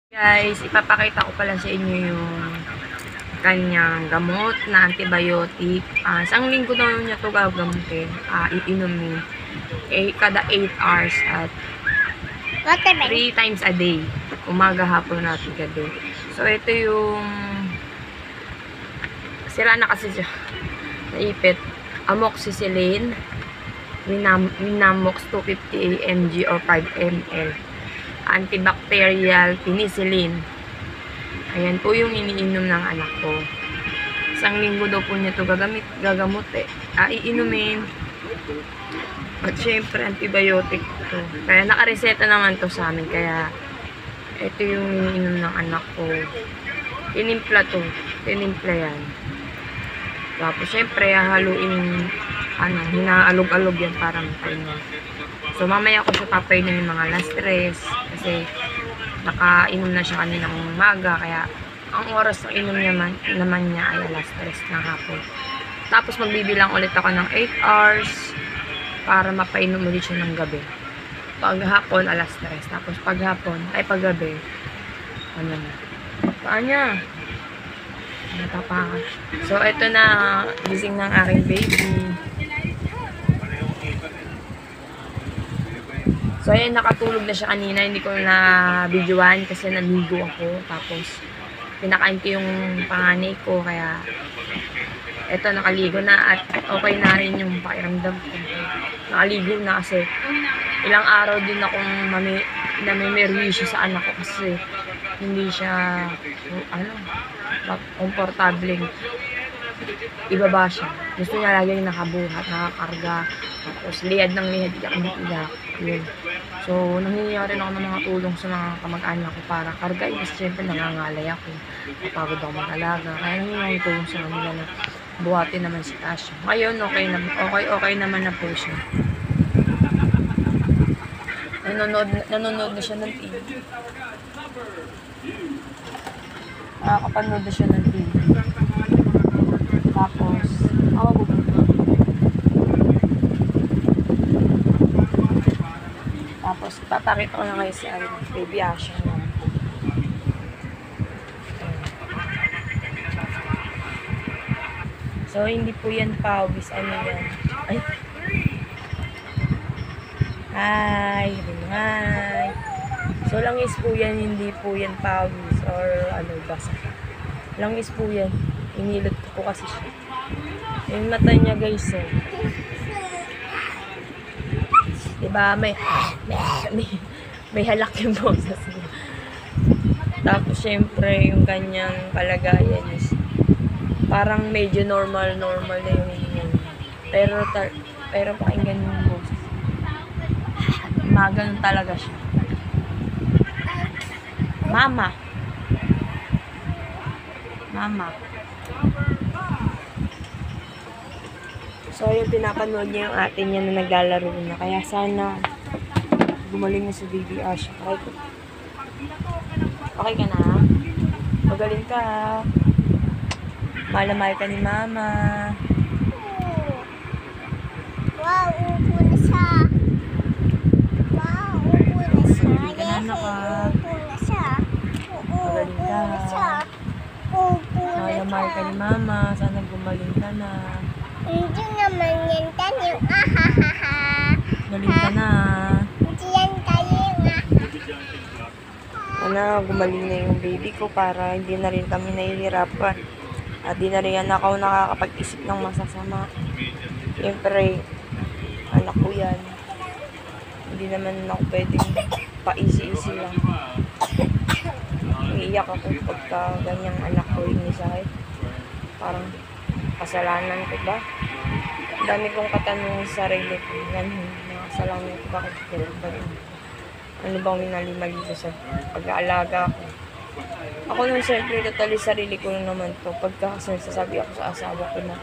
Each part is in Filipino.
Guys, ipapakita ko pala sa inyo yung kanyang gamot na antibiotic. Isang linggo daw niya ito gagamutin. Iinumin. Kada 8 hours at 3 times a day. Umaga, hapon, at gabi. So, ito yung sira na kasi siya. Naipit. Amoxicillin. Winamox 250 mg or 5 ml. Antibacterial penicillin. Ayan po yung iniinom ng anak ko. Isang linggo daw po niya ito gagamot iinumin. At syempre, antibiotic ito. Kaya nakareseta naman to sa amin. Kaya, ito yung iniinom ng anak ko. Tinimpla to. Tinimpla yan. Tapos, syempre, haluin, hinaalog-alog yan para makainin. So, mamaya ko siya papainom yung mga last stress. Kasi, nakainom na siya kaninang umaga. Kaya, ang oras ng inom naman niya ay alas 3 ng hapon. Tapos, magbibilang ulit ako ng 8 hours para mapainom ulit siya ng gabi. Pag hapon, alas 3. Tapos, pag gabi, paan niya? Natapakan. So, ito na, gising ng aking baby. So, ayan, nakatulog na siya kanina. Hindi ko na videoan kasi naligo ako. Tapos, pinakain ko yung panganay ko. Kaya, eto, nakaligo na. At okay na rin yung pakiramdam ko. Nakaligo na kasi ilang araw din akong namimerwisyo sa anak ko kasi hindi siya, komportable. Ibaba siya. Gusto niya lagi nakabuhat, nakakarga. Tapos, liyad ng liyad, iyak. Yun. So, nanghihingi rin ako ng mga tulong sa mga kamag-anak ko para kargain. Kasi syempre, nangangalay ako. Napagod ako mag-alaga. Kaya nanghihingi tulong sa kanila na buhatin naman si Tasha. Ngayon, okay naman na po siya. Nanonood na siya ng TV. Nakakapanood na siya ng TV. Tapos, papakita ko na kayo si baby Asha. So, hindi po yan pawis. Ano yan? Ay! Hi! So, langis po yan. Hindi po yan pawis or basa. Langis po yan. Inilot ko po kasi siya. Yung mata niya, guys, diba, may halak yung boses niya. Tapos, syempre, yung kanyang kalagayan is parang medyo normal na yung hihinga. Pero pakinggan yung boses. Ganun talaga siya. Mama. So, yung pinapanood niya yung ate niya na naglalaro na. Kaya sana gumaling na si baby Asha. Okay ka na? Magaling ka. Malamay ka ni mama. Wow, upo na siya. Magaling ka. Malamay ka ni mama. Sana gumaling ka na. Hindi naman yan tayo. Ahahaha. Galing ka na. Hindi yan tayo. Gumaling na yung baby ko para hindi na rin kami nahihirapan. At di na rin ako nakakapag-isip ng masasama. Siyempre, anak ko yan. Hindi naman ako pwedeng pa-easy lang. Umiiyak ako pagka ganyang anak ko yung isahit. Parang kasalanan ko ba? Ang dami kong katanungan sa sarili ko. Kasalanan ko bakit ganun ba yun? Ano bang minali-mali ko sa pag-aalaga ko? Ako nung siyempre totally sarili ko naman to. Pagka kasi nagsasabi ako sa asawa ko na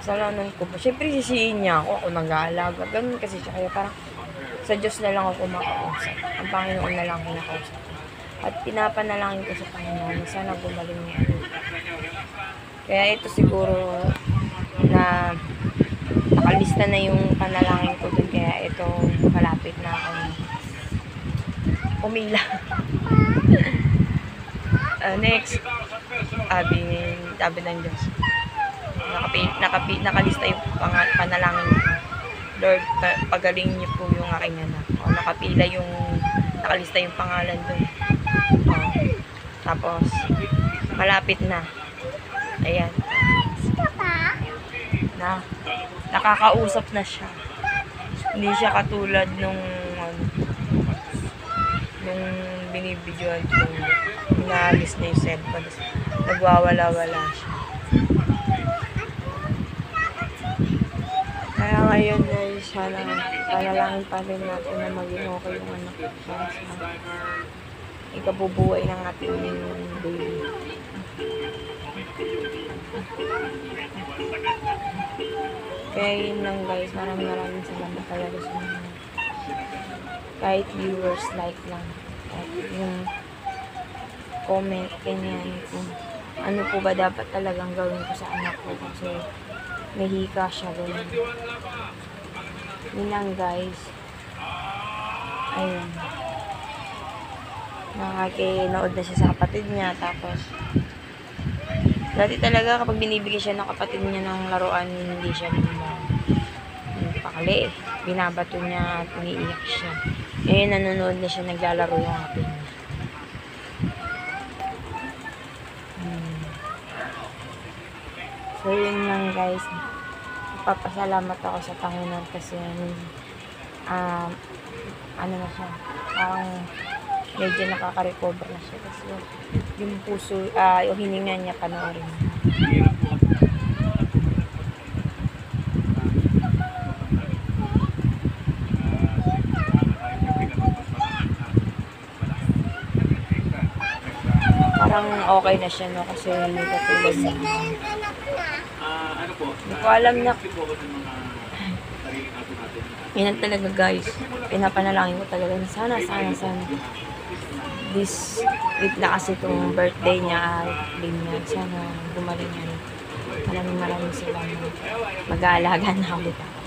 kasalanan ko ba? Siyempre sisihin niya ako nag-aalaga. Ganun kasi siya. Kaya parang sa Diyos na lang ako makausap. Ang Panginoon na lang kinakausap. At pinapanalangin ko sa Panginoon na sana gumaling niya. Kaya ito siguro na nakalista na yung panalangin ko dun. Kaya ito malapit na ako umila. Next, sabi ng Diyos. Nakalista yung panalangin ko. Lord, pagaling niyo po yung aking anak. Nakapila yung, nakalista yung pangalan doon. Tapos, malapit na. Ayan. Nakakausap na siya. Hindi siya katulad nung binibidyoan ko. Inaalis na yung cellphone. Nagwawala-wala siya. Kaya ngayon guys, sana panalangin pa rin natin na maging okay yung anak ko para sa ikabubuhay ng ating baby. Kaya yun lang guys, maraming salamat talaga sa mga kahit viewers like lang, kahit yung comment, ganyan, kung ano po ba dapat talagang gawin ko sa anak ko kasi may hika siya, ganyan. Yun lang guys. Ayun. Nakakinood na siya sa kapatid niya, tapos dati talaga kapag binibigyan siya ng kapatid niya ng laruan, hindi siya pakali. Binabato niya at umiiyak siya. Ngayon nanonood na siya, naglalaro yung atin niya. So yun lang guys. Papasalamat ako sa Panginoon kasi ano na siya, parang medyo nakaka-recover na siya kasi yung puso, yung hininga niya panoorin. Parang okay na siya, no, kasi hindi katulad na hindi ko alam na yan talaga guys, pinapanalangin ko talaga na sana this week na kasi itong birthday niya, sana gumaling yan. Maraming salamat, mag-aalaga na ulit ako.